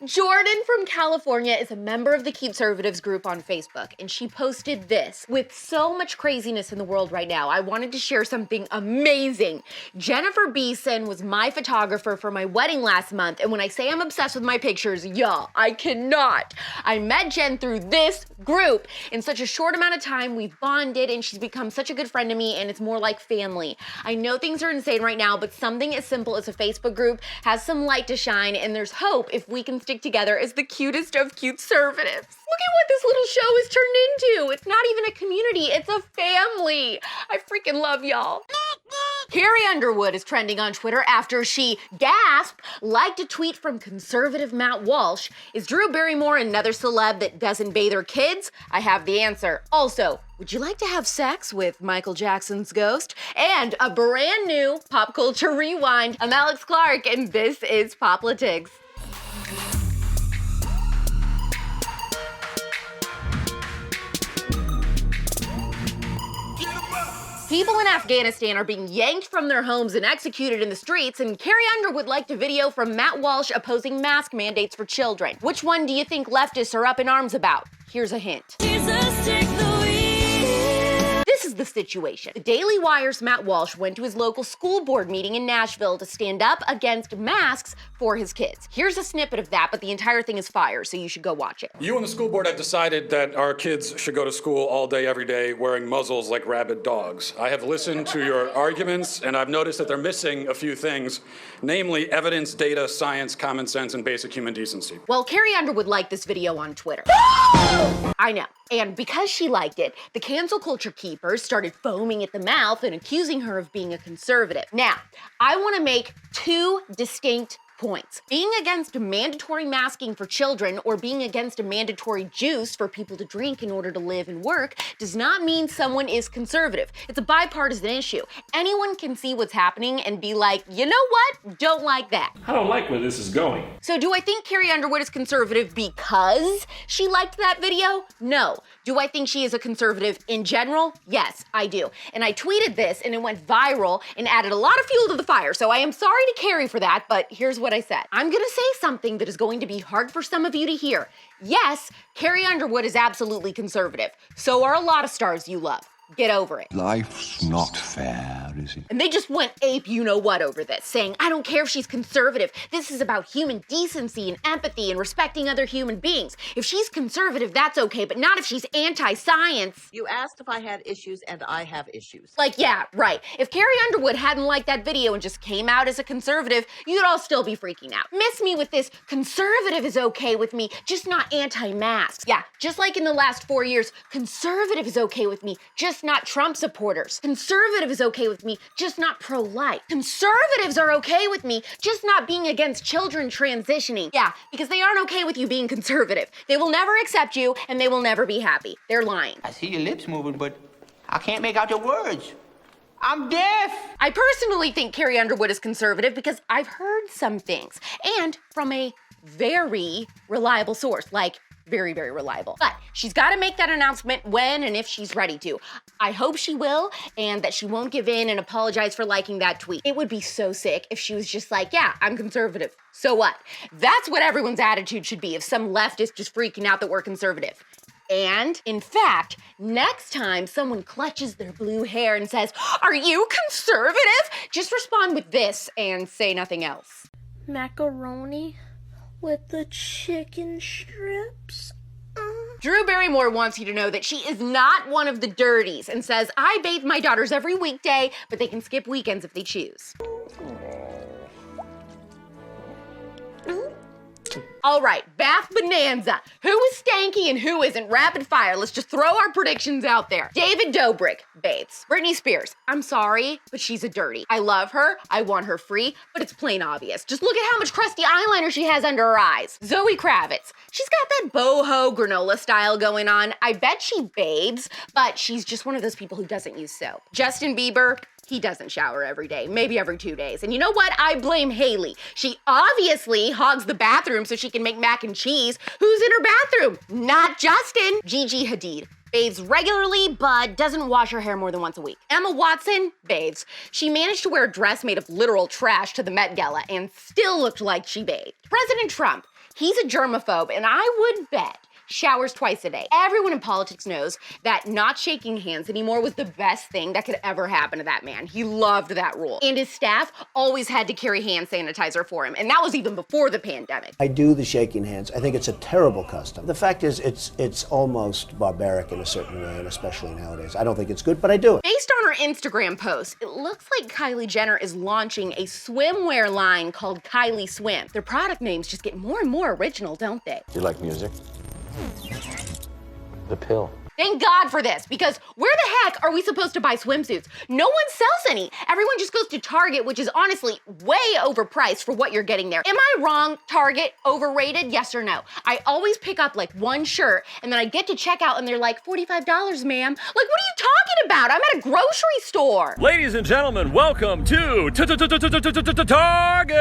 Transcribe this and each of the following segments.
Jordan from California is a member of the Cuteservatives group on Facebook, and she posted this. With so much craziness in the world right now, I wanted to share something amazing. Jennifer Beeson was my photographer for my wedding last month, and when I say I'm obsessed with my pictures, y'all, I cannot. I met Jen through this group. In such a short amount of time, we've bonded, and she's become such a good friend to me, and it's more like family. I know things are insane right now, but something as simple as a Facebook group has some light to shine, and there's hope if we can stick together as the cutest of Cuteservatives. Look at what this little show has turned into. It's not even a community, it's a family. I freaking love y'all. Carrie Underwood is trending on Twitter after she, liked a tweet from conservative Matt Walsh. Is Drew Barrymore another celeb that doesn't bathe her kids? I have the answer. Also, would you like to have sex with Michael Jackson's ghost? And a brand new pop culture rewind. I'm AlexClark, and this is POPlitics. People in Afghanistan are being yanked from their homes and executed in the streets, and Carrie Underwood liked a video from Matt Walsh opposing mask mandates for children. Which one do you think leftists are up in arms about? Here's a hint. This is the situation. The Daily Wire's Matt Walsh went to his local school board meeting in Nashville to stand up against masks for his kids. Here's a snippet of that, but the entire thing is fire, so you should go watch it. You and the school board have decided that our kids should go to school all day, every day, wearing muzzles like rabid dogs. I have listened to your arguments, and I've noticed that they're missing a few things, namely evidence, data, science, common sense, and basic human decency. Well, Carrie Underwood liked this video on Twitter. I know. And because she liked it, the cancel culture keepers started foaming at the mouth and accusing her of being a conservative. Now, I want to make two distinct points. Being against mandatory masking for children or being against a mandatory juice for people to drink in order to live and work does not mean someone is conservative. It's a bipartisan issue. Anyone can see what's happening and be like, you know what? Don't like that. I don't like where this is going. So do I think Carrie Underwood is conservative because she liked that video? No. Do I think she is a conservative in general? Yes, I do. And I tweeted this and it went viral and added a lot of fuel to the fire. So I am sorry to Carrie for that, but here's what I said. I'm gonna say something that is going to be hard for some of you to hear. Yes, Carrie Underwood is absolutely conservative. So are a lot of stars you love. Get over it. Life's not fair, is it? And they just went ape you-know-what over this, saying, I don't care if she's conservative. This is about human decency and empathy and respecting other human beings. If she's conservative, that's okay, but not if she's anti-science. You asked if I had issues, and I have issues. Like, yeah, right. If Carrie Underwood hadn't liked that video and just came out as a conservative, you'd all still be freaking out. Miss me with this, conservative is okay with me, just not anti-masks. Yeah, just like in the last 4 years, conservative is okay with me, just not Trump supporters. Conservative is okay with me, just not pro-life. Conservatives are okay with me, just not being against children transitioning. Yeah, because they aren't okay with you being conservative. They will never accept you, and they will never be happy. They're lying. I see your lips moving, but I can't make out your words. I'm deaf. I personally think Carrie Underwood is conservative because I've heard some things, and from a very reliable source, like very, very reliable. But she's got to make that announcement when and if she's ready to. I hope she will, and that she won't give in and apologize for liking that tweet. It would be so sick if she was just like, yeah, I'm conservative. So what? That's what everyone's attitude should be if some leftist just freaking out that we're conservative. And, in fact, next time someone clutches their blue hair and says, are you conservative? Just respond with this and say nothing else. Macaroni with the chicken strips. Drew Barrymore wants you to know that she is not one of the dirties and says, I bathe my daughters every weekday, but they can skip weekends if they choose. All right, bath bonanza. Who is stanky and who isn't? Rapid fire. Let's just throw our predictions out there. David Dobrik bathes. Britney Spears. I'm sorry, but she's a dirty. I love her. I want her free, but it's plain obvious. Just look at how much crusty eyeliner she has under her eyes. Zoe Kravitz. She's got that boho granola style going on. I bet she bathes, but she's just one of those people who doesn't use soap. Justin Bieber. He doesn't shower every day, maybe every 2 days. And you know what? I blame Haley. She obviously hogs the bathroom so she can make mac and cheese. Who's in her bathroom? Not Justin. Gigi Hadid. Bathes regularly, but doesn't wash her hair more than once a week. Emma Watson bathes. She managed to wear a dress made of literal trash to the Met Gala and still looked like she bathed. President Trump. He's a germaphobe, and I would bet showers twice a day. Everyone in politics knows that not shaking hands anymore was the best thing that could ever happen to that man. He loved that rule. And his staff always had to carry hand sanitizer for him, and that was even before the pandemic. I do the shaking hands. I think it's a terrible custom. The fact is, it's almost barbaric in a certain way, and especially nowadays. I don't think it's good, but I do it. Based on her Instagram post, it looks like Kylie Jenner is launching a swimwear line called Kylie Swim. Their product names just get more and more original, don't they? Do you like music? The pill. Thank God for this, because where the heck are we supposed to buy swimsuits? No one sells any. Everyone just goes to Target, which is honestly way overpriced for what you're getting there. Am I wrong? Target, overrated? Yes or no? I always pick up like one shirt, and then I get to checkout, and they're like, $45, ma'am. Like, what are you talking about? I'm at a grocery store. Ladies and gentlemen, welcome to Target!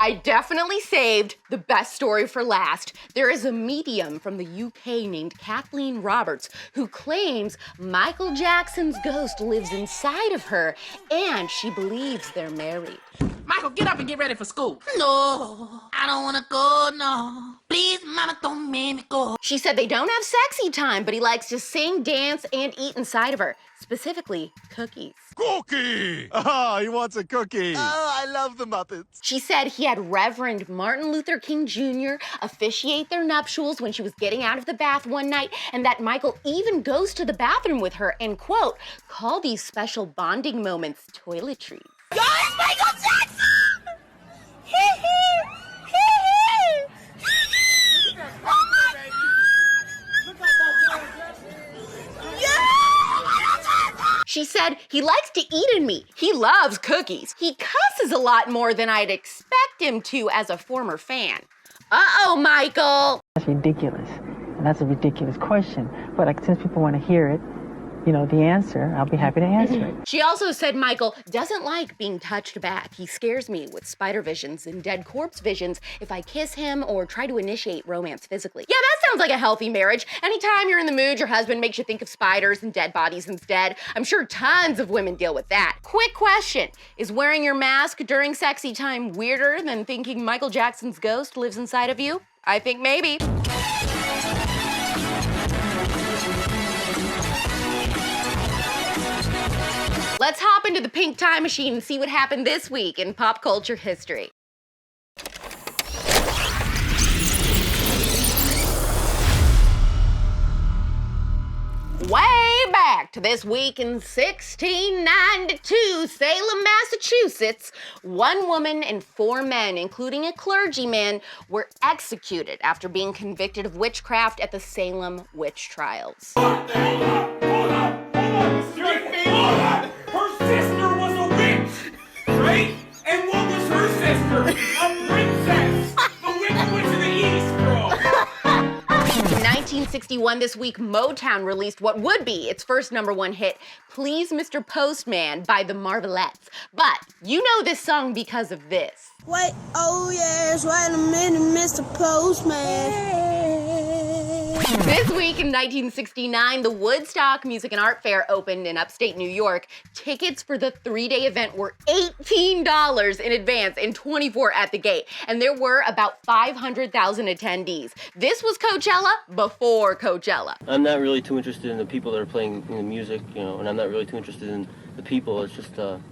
I definitely saved the best story for last. There is a medium from the UK named Kathleen Roberts who claims Michael Jackson's ghost lives inside of her, and she believes they're married. Michael, get up and get ready for school. No, I don't want to go, no. Please, mama, don't make me go. She said they don't have sexy time, but he likes to sing, dance, and eat inside of her. Specifically, cookies. Cookie! Ah, he wants a cookie. Oh, I love the Muppets. She said he had Reverend Martin Luther King Jr. officiate their nuptials when she was getting out of the bath one night, and that Michael even goes to the bathroom with her and, quote, call these special bonding moments toiletries. Guys, Michael Jackson! She said he likes to eat in me. He loves cookies. He cusses a lot more than I'd expect him to as a former fan. Uh-oh, Michael. That's ridiculous. And that's a ridiculous question. But since people want to hear it, you know, the answer, I'll be happy to answer it. She also said Michael doesn't like being touched back. He scares me with spider visions and dead corpse visions if I kiss him or try to initiate romance physically. Yeah, that sounds like a healthy marriage. Anytime you're in the mood, your husband makes you think of spiders and dead bodies instead. I'm sure tons of women deal with that. Quick question. Is wearing your mask during sexy time weirder than thinking Michael Jackson's ghost lives inside of you? I think maybe. Let's hop into the pink time machine and see what happened this week in pop culture history. Way back to this week in 1692, Salem, Massachusetts, one woman and 4 men, including a clergyman, were executed after being convicted of witchcraft at the Salem witch trials. Hold up! Her sister was a witch, right? And what was her sister? A princess! The Wicked Witch of the East, bro! In 1961, this week, Motown released what would be its first #1 hit, Please Mr. Postman by the Marvelettes. But you know this song because of this. Wait, oh yes, wait a minute, Mr. Postman. This week in 1969, the Woodstock Music and Art Fair opened in upstate New York. Tickets for the 3-day event were $18 in advance and $24 at the gate. And there were about 500,000 attendees. This was Coachella before Coachella. I'm not really too interested in the people that are playing the music, you know, and I'm not really too interested in the people. It's just, I'm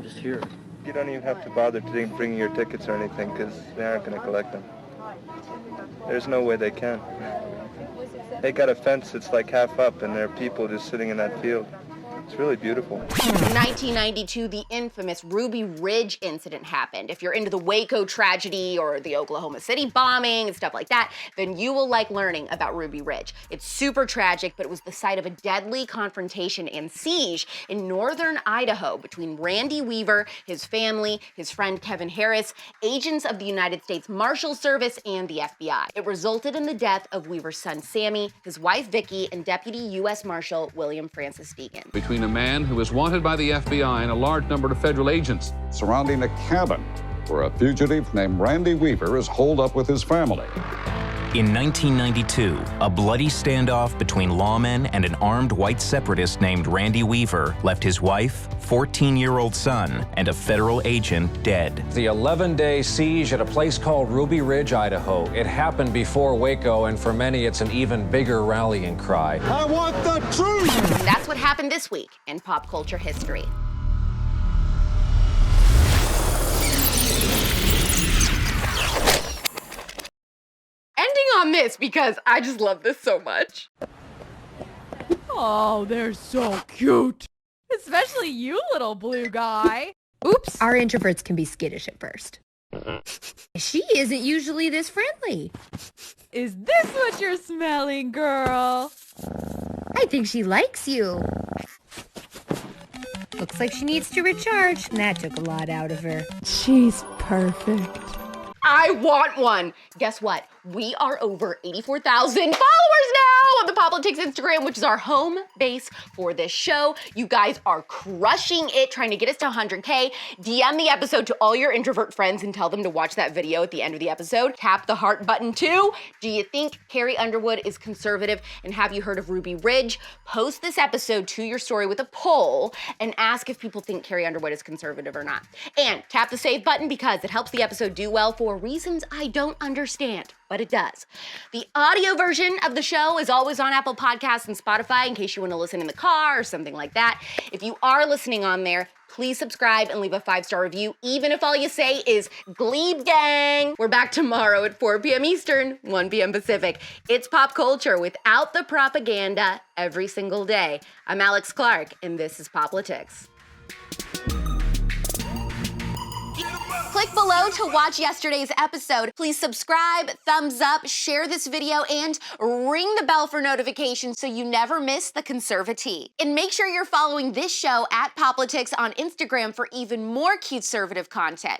just here. You don't even have to bother bringing your tickets or anything because they aren't going to collect them. There's no way they can. They got a fence that's like half up and there are people just sitting in that field. It's really beautiful. In 1992, the infamous Ruby Ridge incident happened. If you're into the Waco tragedy or the Oklahoma City bombing and stuff like that, then you will like learning about Ruby Ridge. It's super tragic, but it was the site of a deadly confrontation and siege in northern Idaho between Randy Weaver, his family, his friend Kevin Harris, agents of the United States Marshal Service, and the FBI. It resulted in the death of Weaver's son Sammy, his wife Vicky, and Deputy U.S. Marshal William Francis Deegan. Between a man who is wanted by the FBI and a large number of federal agents. Surrounding a cabin where a fugitive named Randy Weaver is holed up with his family. In 1992, a bloody standoff between lawmen and an armed white separatist named Randy Weaver left his wife, 14-year-old son, and a federal agent dead. The 11-day siege at a place called Ruby Ridge, Idaho. It happened before Waco, and for many, it's an even bigger rallying cry. I want the truth! And that's what happened this week in pop culture history. Ending on this because I just love this so much. Oh, they're so cute. Especially you, little blue guy. Oops. Our introverts can be skittish at first. She isn't usually this friendly. Is this what you're smelling, girl? I think she likes you. Looks like she needs to recharge. That took a lot out of her. She's perfect. I want one. Guess what? We are over 84,000 followers now on the POPlitics Instagram, which is our home base for this show. You guys are crushing it, trying to get us to 100K. DM the episode to all your introvert friends and tell them to watch that video at the end of the episode. Tap the heart button too. Do you think Carrie Underwood is conservative? And have you heard of Ruby Ridge? Post this episode to your story with a poll and ask if people think Carrie Underwood is conservative or not. And tap the save button because it helps the episode do well for reasons I don't understand, but it does. The audio version of the show is always on Apple Podcasts and Spotify in case you want to listen in the car or something like that. If you are listening on there, please subscribe and leave a 5-star review, even if all you say is Glebe Gang. We're back tomorrow at 4 p.m. Eastern, 1 p.m. Pacific. It's pop culture without the propaganda every single day. I'm AlexClark, and this is POPlitics. Click below to watch yesterday's episode. Please subscribe, thumbs up, share this video, and ring the bell for notifications so you never miss the Conservative. And make sure you're following this show at POPlitics on Instagram for even more Cuteservative content.